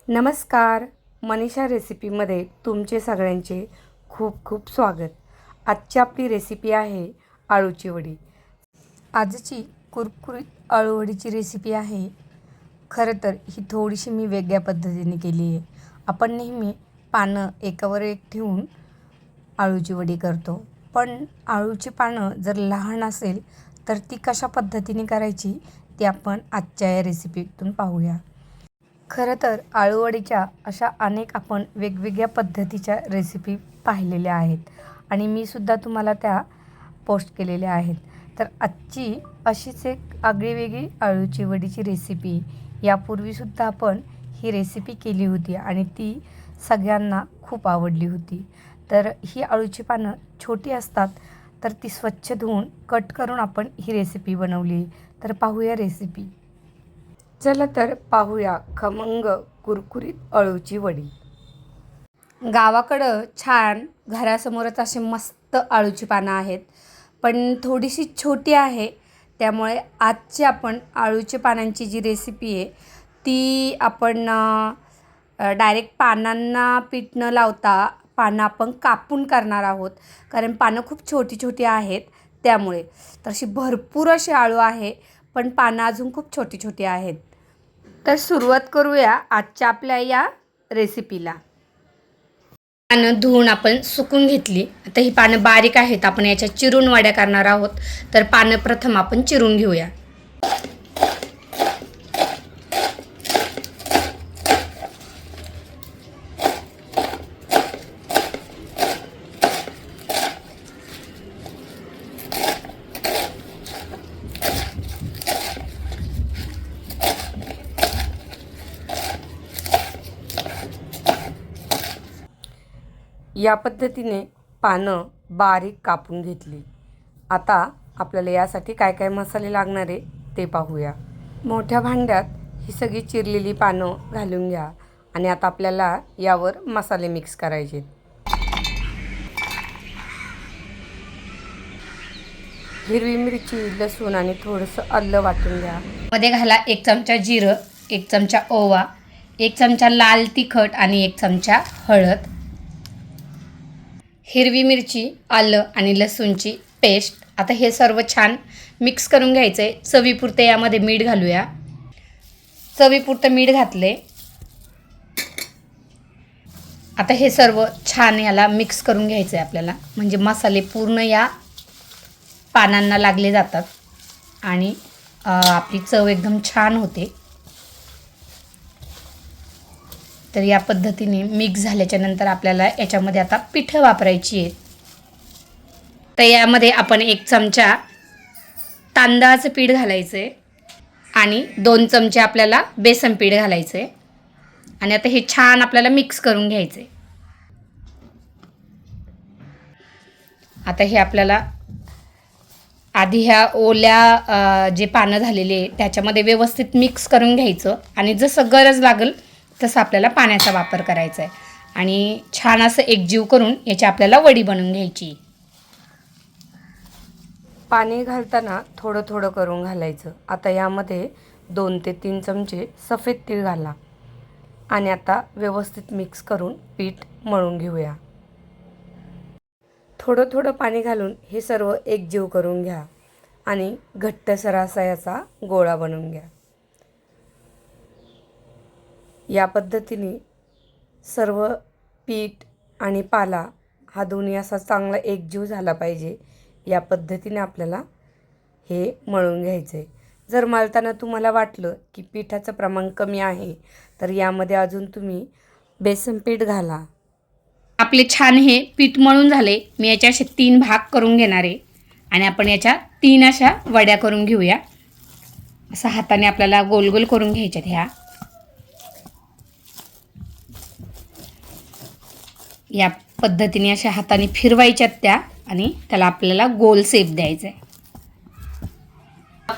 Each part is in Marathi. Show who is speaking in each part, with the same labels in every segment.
Speaker 1: नमस्कार. मनीषा रेसिपीमध्ये तुमचे सगळ्यांचे खूप खूप स्वागत. आजची आपली रेसिपी आहे आळूची वडी. आजची कुरकुरीत आळूवडीची रेसिपी आहे. खरं तर ही थोडीशी मी वेगळ्या पद्धतीने केली आहे. आपण नेहमी पानं एकावर एक ठेवून आळूची वडी करतो, पण आळूची पानं जर लहान असेल तर ती कशा पद्धतीने करायची ती आपण आजच्या या रेसिपीतून पाहूया. खरं तर आळूवडीच्या अशा अनेक आपण वेगवेगळ्या पद्धतीच्या रेसिपी पाहिलेल्या आहेत आणि मी सुद्धा तुम्हाला त्या पोस्ट केलेल्या आहेत. तर आजची अशीच एक आगळीवेगळी आळूची वडीची रेसिपी, यापूर्वीसुद्धा आपण ही रेसिपी केली होती आणि ती सगळ्यांना खूप आवडली होती. तर ही आळूची पानं छोटी असतात, तर ती स्वच्छ धुवून कट करून आपण ही रेसिपी बनवली. तर पाहूया रेसिपी. चला तर पाहूया खमंग कुरकुरीत आळूची वडी. गावाकडं छान घरासमोरच असे मस्त आळूची पानं आहेत, पण थोडीशी छोटी आहे. त्यामुळे आजची आपण आळूची पानांची जी रेसिपी आहे ती आपण डायरेक्ट पानांना पीठ न लावता पानं आपण कापून करणार आहोत, कारण पानं खूप छोटी छोटी आहेत. त्यामुळे तशी भरपूर अशी आळू आहे, पण पानं अजून खूप छोटी छोटी आहेत. तर सुरुवात करूया आजच्या आपल्या या रेसिपीला. पानं धुवून आपण सुकून घेतली. आता ही पानं बारीक आहेत, आपण याच्या चिरून वड्या करणार आहोत. तर पानं प्रथम आपण चिरून घेऊया. या पद्धतीने पानं बारीक कापून घेतली. आता आपल्याला यासाठी काय काय मसाले लागणार आहे ते पाहूया. मोठ्या भांड्यात ही सगळी चिरलेली पानं घालून घ्या आणि आता आपल्याला यावर मसाले मिक्स करायचे. हिरवी मिरची, लसूण आणि थोडंसं आलं वाटून घ्या. मध्ये घाला 1 चमचा जिरं, 1 चमचा ओवा, 1 चमचा लाल तिखट आणि 1 चमचा हळद. हिरवी मिरची, आलं आणि लसूणची पेस्ट. आता हे सर्व छान मिक्स करून घ्यायचं आहे. चवीपुरते यामध्ये मीठ घालूया. चवीपुरतं मीठ घातले. आता हे सर्व छान याला मिक्स करून घ्यायचं आहे आपल्याला, म्हणजे मसाले पूर्ण या पानांना लागले जातात आणि आपली चव एकदम छान होते. तर या पद्धतीने मिक्स झाल्याच्या नंतर आपल्याला याच्यामध्ये आता पिठं वापरायची आहेत. तर यामध्ये आपण 1 चमचा तांदळाचं पीठ घालायचं आहे आणि 2 चमचे आपल्याला बेसन पीठ घालायचं आहे आणि आता हे छान आपल्याला मिक्स करून घ्यायचं आहे. आता हे आपल्याला आधी ह्या ओल्या जे पानं झालेले त्याच्यामध्ये व्यवस्थित मिक्स करून घ्यायचं आणि जसं गरज लागेल तसं आपल्याला पाण्याचा वापर करायचा आहे आणि छान असं एकजीव करून याची आपल्याला वडी बनवून घ्यायची. पाणी घालताना थोडं थोडं करून घालायचं. आता यामध्ये 2 ते 3 चमचे सफेद तीळ घाला आणि आता व्यवस्थित मिक्स करून पीठ मळून घेऊया. थोडं थोडं पाणी घालून हे सर्व एकजीव करून घ्या आणि घट्टसर असा याचा गोळा बनवून घ्या. या पद्धतीने सर्व पीठ आणि पाला हा दोन्ही असा चांगला एकजीव झाला पाहिजे. या पद्धतीने आपल्याला हे मळून घ्यायचं आहे. जर मळताना तुम्हाला वाटलं की पिठाचं प्रमाण कमी आहे तर यामध्ये अजून तुम्ही बेसन पीठ घाला. आपले छान हे पीठ मळून झाले. मी याचे असे 3 भाग करून घेणार आहे आणि आपण याच्या 3 अशा वड्या करून घेऊया. असं हाताने आपल्याला गोल गोल करून घ्यायच्यात. ह्या या पद्धतीने अशा हाताने फिरवायच्यात त्या आणि त्याला आपल्याला गोल शेप द्यायचा आहे.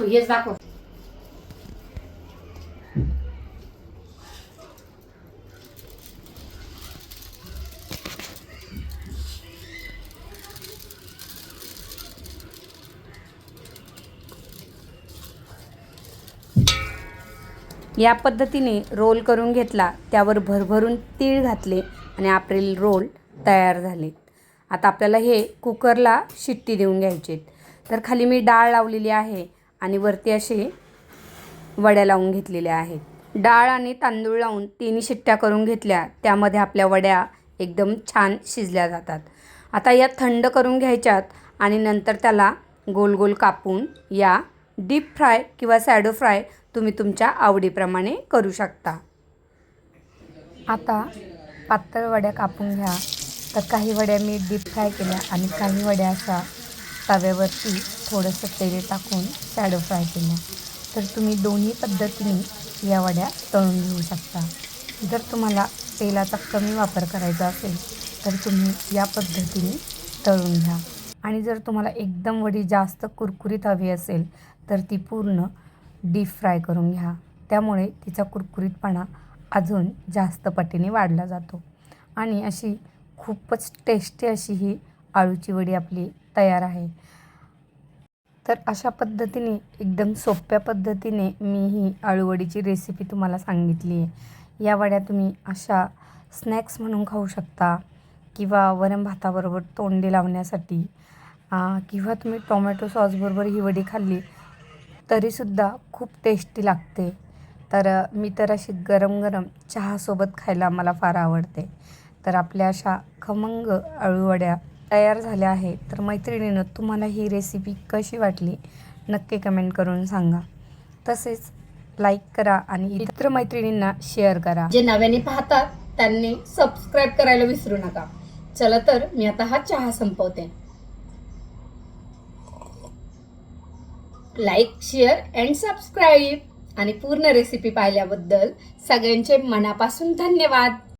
Speaker 1: हेच दाखव. या पद्धतीने रोल करून घेतला, त्यावर भरभरून तीळ घातले आणि आपले रोल तयार झाले. आता आपल्याला हे कुकरला शिट्टी देऊन घ्यायचे. तर खाली मी डाळ लावलेली आहे आणि वरती असे वड्या लावून घेतलेल्या आहेत. डाळ आणि तांदूळ लावून 3 शिट्ट्या करून घेतल्या, त्यामध्ये आपल्या वड्या एकदम छान शिजल्या जातात. आता या थंड करून घ्यायच्यात आणि नंतर त्याला गोल गोल कापून या डीप फ्राय किंवा शॅडो फ्राय तुम्ही तुमच्या आवडीप्रमाणे करू शकता. आता पातळ वड्या कापून घ्या. तर काही वड्या मी डीप फ्राय केल्या आणि काही वड्या अशा तव्यावरती थोडंसं तेल टाकून शॅडो फ्राय केल्या. तर तुम्ही दोन्ही पद्धतीने या वड्या तळून घेऊ शकता. जर तुम्हाला तेलाचा कमी वापर करायचा असेल तर तुम्ही या पद्धतीने तळून घ्या. आणि जर तुम्हाला एकदम वडी जास्त कुरकुरीत हवी असेल तर ती पूर्ण डीप फ्राय करून घ्या. त्यामुळे तिचा कुरकुरीतपणा अजून जास्त पटीने वाढला जातो आणि अशी खूपच टेस्टी अशी ही आळूची वडी आपली तयार आहे. तर अशा पद्धतीने एकदम सोप्या पद्धतीने मी ही आळूवडीची रेसिपी तुम्हाला सांगितली आहे. या वड्या तुम्ही अशा स्नॅक्स म्हणून खाऊ शकता किंवा वरण भाताबरोबर तोंडी लावण्यासाठी किंवा तुम्ही टोमॅटो सॉसबरोबर ही वडी खाल्ली तरीसुद्धा खूप टेस्टी लागते. तर मी तर अशी गरम गरम चहासोबत खायला मला फार आवडते. तर आपल्या अशा खमंग आळूवड्या तयार झाल्या आहेत. तर मैत्रिणींनो, तुम्हाला ही रेसिपी कशी वाटली नक्की कमेंट करून सांगा. तसेच लाईक करा आणि इतर मैत्रिणींना शेअर करा. जे नव्याने पाहतात त्यांनी सबस्क्राईब करायला विसरू नका. चला तर मी आता हा चहा संपवते. लाईक, शेअर अँड सबस्क्राईब आणि पूर्ण रेसिपी पाहिल्याबद्दल सगळ्यांचे मनापासून धन्यवाद.